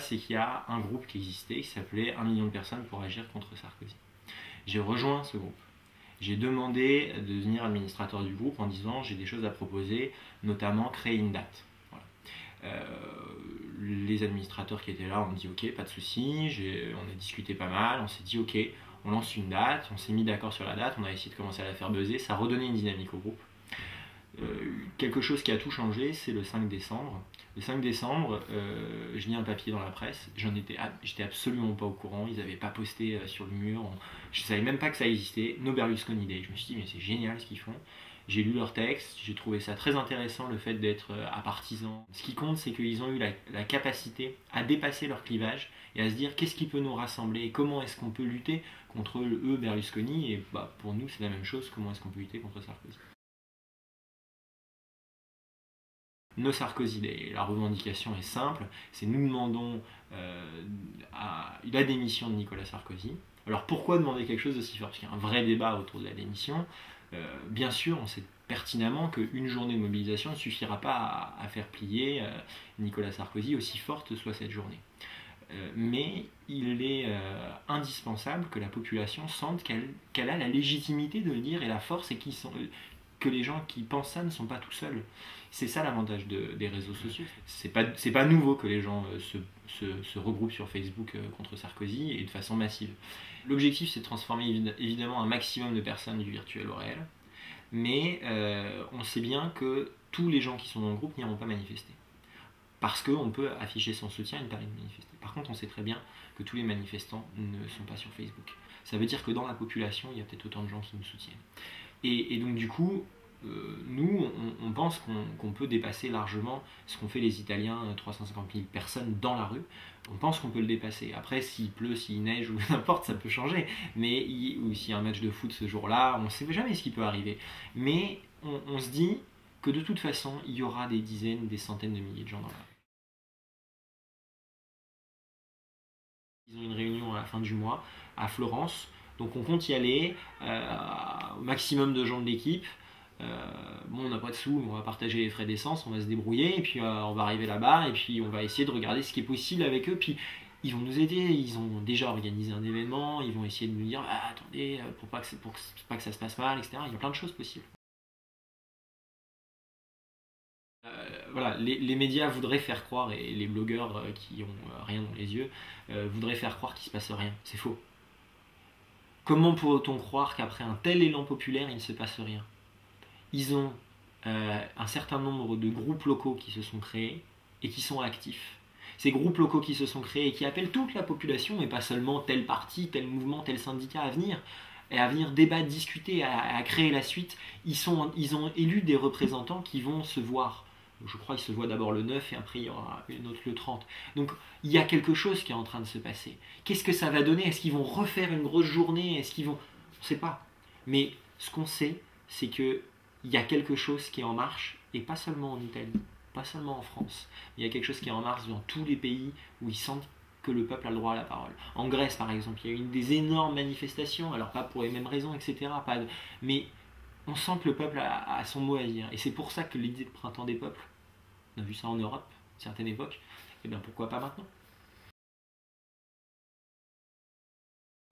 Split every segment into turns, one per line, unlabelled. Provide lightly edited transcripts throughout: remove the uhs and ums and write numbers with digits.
passe, c'est qu'il y a un groupe qui existait, qui s'appelait 1 million de personnes pour agir contre Sarkozy. J'ai rejoint ce groupe. J'ai demandé de devenir administrateur du groupe en disant j'ai des choses à proposer, notamment créer une date. Voilà. Les administrateurs qui étaient là ont dit ok, pas de souci, on a discuté pas mal, on s'est dit ok, on lance une date, on s'est mis d'accord sur la date, on a essayé de commencer à la faire buzzer, ça a redonné une dynamique au groupe. Quelque chose qui a tout changé, c'est le 5 décembre. Le 5 décembre, je lis un papier dans la presse, j'étais absolument pas au courant, ils n'avaient pas posté sur le mur, je savais même pas que ça existait, No Berlusconi Day. Je me suis dit mais c'est génial ce qu'ils font. J'ai lu leur texte, j'ai trouvé ça très intéressant le fait d'être apartisan. Ce qui compte, c'est qu'ils ont eu la capacité à dépasser leur clivage et à se dire qu'est-ce qui peut nous rassembler et comment est-ce qu'on peut lutter contre eux, Berlusconi, et pour nous c'est la même chose, comment est-ce qu'on peut lutter contre Sarkozy. No Sarkozy Day. La revendication est simple, c'est nous demandons la démission de Nicolas Sarkozy. Alors pourquoi demander quelque chose d'aussi fort? Parce qu'il y a un vrai débat autour de la démission. Bien sûr, on sait pertinemment qu'une journée de mobilisation ne suffira pas à faire plier Nicolas Sarkozy, aussi forte soit cette journée. Mais il est indispensable que la population sente qu'elle a la légitimité de le dire et la force et que les gens qui pensent ça ne sont pas tout seuls. C'est ça l'avantage des réseaux sociaux. C'est pas nouveau que les gens se regroupent sur Facebook contre Sarkozy et de façon massive. L'objectif c'est de transformer évidemment un maximum de personnes du virtuel au réel, mais on sait bien que tous les gens qui sont dans le groupe n'iront pas manifester. Parce qu'on peut afficher son soutien et ne pas manifester. Par contre, on sait très bien que tous les manifestants ne sont pas sur Facebook. Ça veut dire que dans la population, il y a peut-être autant de gens qui nous soutiennent. Et donc du coup, nous, on pense qu'on peut dépasser largement ce qu'ont fait les Italiens, 350 000 personnes dans la rue. On pense qu'on peut le dépasser. Après, s'il pleut, s'il neige ou n'importe, ça peut changer. Ou s'il y a un match de foot ce jour-là, on ne sait jamais ce qui peut arriver. Mais on se dit que de toute façon, il y aura des dizaines, des centaines de milliers de gens dans la rue. Ils ont une réunion à la fin du mois à Florence, donc on compte y aller, au maximum de gens de l'équipe. Bon, on n'a pas de sous, on va partager les frais d'essence, on va se débrouiller, et puis on va arriver là-bas, et puis on va essayer de regarder ce qui est possible avec eux, puis ils vont nous aider, ils ont déjà organisé un événement, ils vont essayer de nous dire attendez, pour pas que ça se passe mal, etc. Il y a plein de choses possibles. Voilà, les médias voudraient faire croire, et les blogueurs qui ont rien dans les yeux, voudraient faire croire qu'il ne se passe rien. C'est faux. Comment peut-on croire qu'après un tel élan populaire, il ne se passe rien? Ils ont un certain nombre de groupes locaux qui se sont créés et qui sont actifs. Ces groupes locaux qui se sont créés et qui appellent toute la population, et pas seulement tel parti, tel mouvement, tel syndicat à venir débattre, discuter, à créer la suite. Ils ont élu des représentants qui vont se voir. Je crois qu'il se voit d'abord le 9 et après il y aura une autre le 30. Donc il y a quelque chose qui est en train de se passer. Qu'est-ce que ça va donner? Est-ce qu'ils vont refaire une grosse journée? Est-ce qu'ils vont... On ne sait pas. Mais ce qu'on sait, c'est qu'il y a quelque chose qui est en marche, et pas seulement en Italie, pas seulement en France. Il y a quelque chose qui est en marche dans tous les pays où ils sentent que le peuple a le droit à la parole. En Grèce par exemple, il y a eu des énormes manifestations, alors pas pour les mêmes raisons, etc. Mais on sent que le peuple a son mot à dire. Et c'est pour ça que l'idée de printemps des peuples, on a vu ça en Europe, à une certaine époque, et bien pourquoi pas maintenant?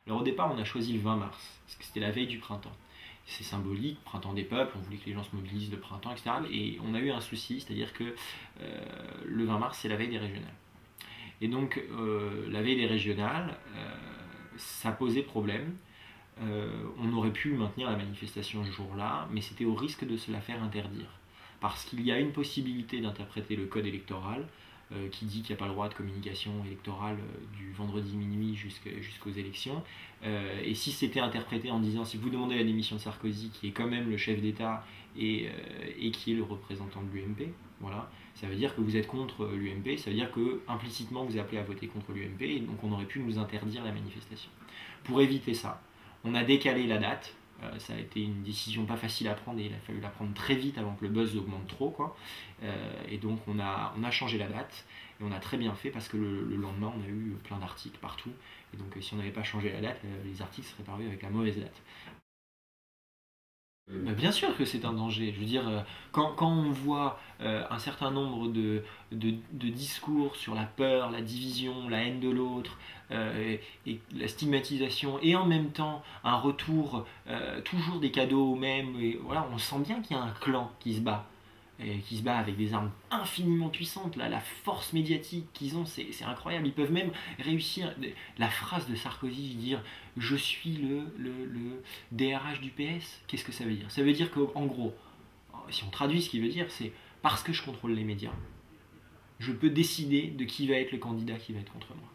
Alors au départ, on a choisi le 20 mars, parce que c'était la veille du printemps. C'est symbolique, printemps des peuples, on voulait que les gens se mobilisent le printemps, etc. Et on a eu un souci, c'est-à-dire que le 20 mars, c'est la veille des régionales. Et donc, la veille des régionales, ça posait problème. On aurait pu maintenir la manifestation ce jour-là, mais c'était au risque de se la faire interdire. Parce qu'il y a une possibilité d'interpréter le code électoral qui dit qu'il n'y a pas le droit de communication électorale du vendredi minuit jusqu'aux élections. Et si c'était interprété en disant, si vous demandez la démission de Sarkozy, qui est quand même le chef d'État et qui est le représentant de l'UMP, voilà, ça veut dire que vous êtes contre l'UMP, ça veut dire que implicitement vous appelez à voter contre l'UMP, et donc on aurait pu nous interdire la manifestation. Pour éviter ça, on a décalé la date. Ça a été une décision pas facile à prendre, et il a fallu la prendre très vite avant que le buzz augmente trop, quoi. Et donc on a changé la date, et on a très bien fait, parce que le lendemain on a eu plein d'articles partout, et donc si on n'avait pas changé la date, les articles seraient parus avec la mauvaise date. Bien sûr que c'est un danger. Je veux dire, quand on voit un certain nombre de discours sur la peur, la division, la haine de l'autre, et la stigmatisation, et en même temps un retour toujours des cadeaux aux mêmes, et voilà, on sent bien qu'il y a un clan qui se bat. Et qui se bat avec des armes infiniment puissantes. Là, la force médiatique qu'ils ont, c'est incroyable. Ils peuvent même réussir. La phrase de Sarkozy, dire je suis le DRH du PS, qu'est-ce que ça veut dire? Ça veut dire qu'en gros, si on traduit ce qu'il veut dire, c'est parce que je contrôle les médias, je peux décider de qui va être le candidat qui va être contre moi.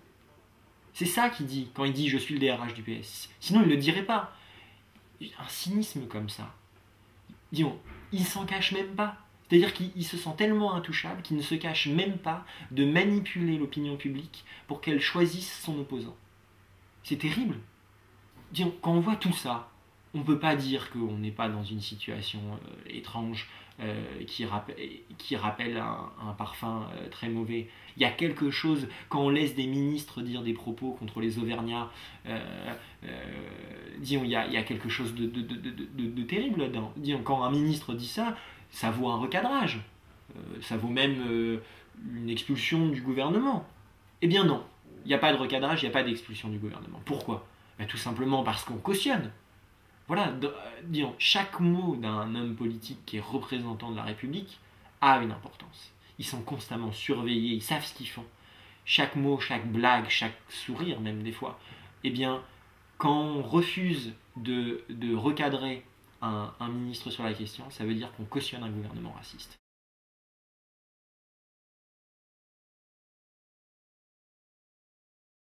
C'est ça qu'il dit quand il dit je suis le DRH du PS. Sinon, il ne le dirait pas. Un cynisme comme ça, disons, il s'en cache même pas. C'est-à-dire qu'il se sent tellement intouchable qu'il ne se cache même pas de manipuler l'opinion publique pour qu'elle choisisse son opposant. C'est terrible. Disons, quand on voit tout ça, on ne peut pas dire qu'on n'est pas dans une situation étrange qui rappelle un parfum très mauvais. Il y a quelque chose, quand on laisse des ministres dire des propos contre les Auvergnats, disons, il y a quelque chose de terrible là-dedans. Disons, quand un ministre dit ça, ça vaut un recadrage. Ça vaut même une expulsion du gouvernement. Eh bien non, il n'y a pas de recadrage, il n'y a pas d'expulsion du gouvernement. Pourquoi? Tout simplement parce qu'on cautionne. Voilà, disons, chaque mot d'un homme politique qui est représentant de la République a une importance. Ils sont constamment surveillés, ils savent ce qu'ils font. Chaque mot, chaque blague, chaque sourire même des fois. Eh bien, quand on refuse de recadrer un ministre sur la question, ça veut dire qu'on cautionne un gouvernement raciste.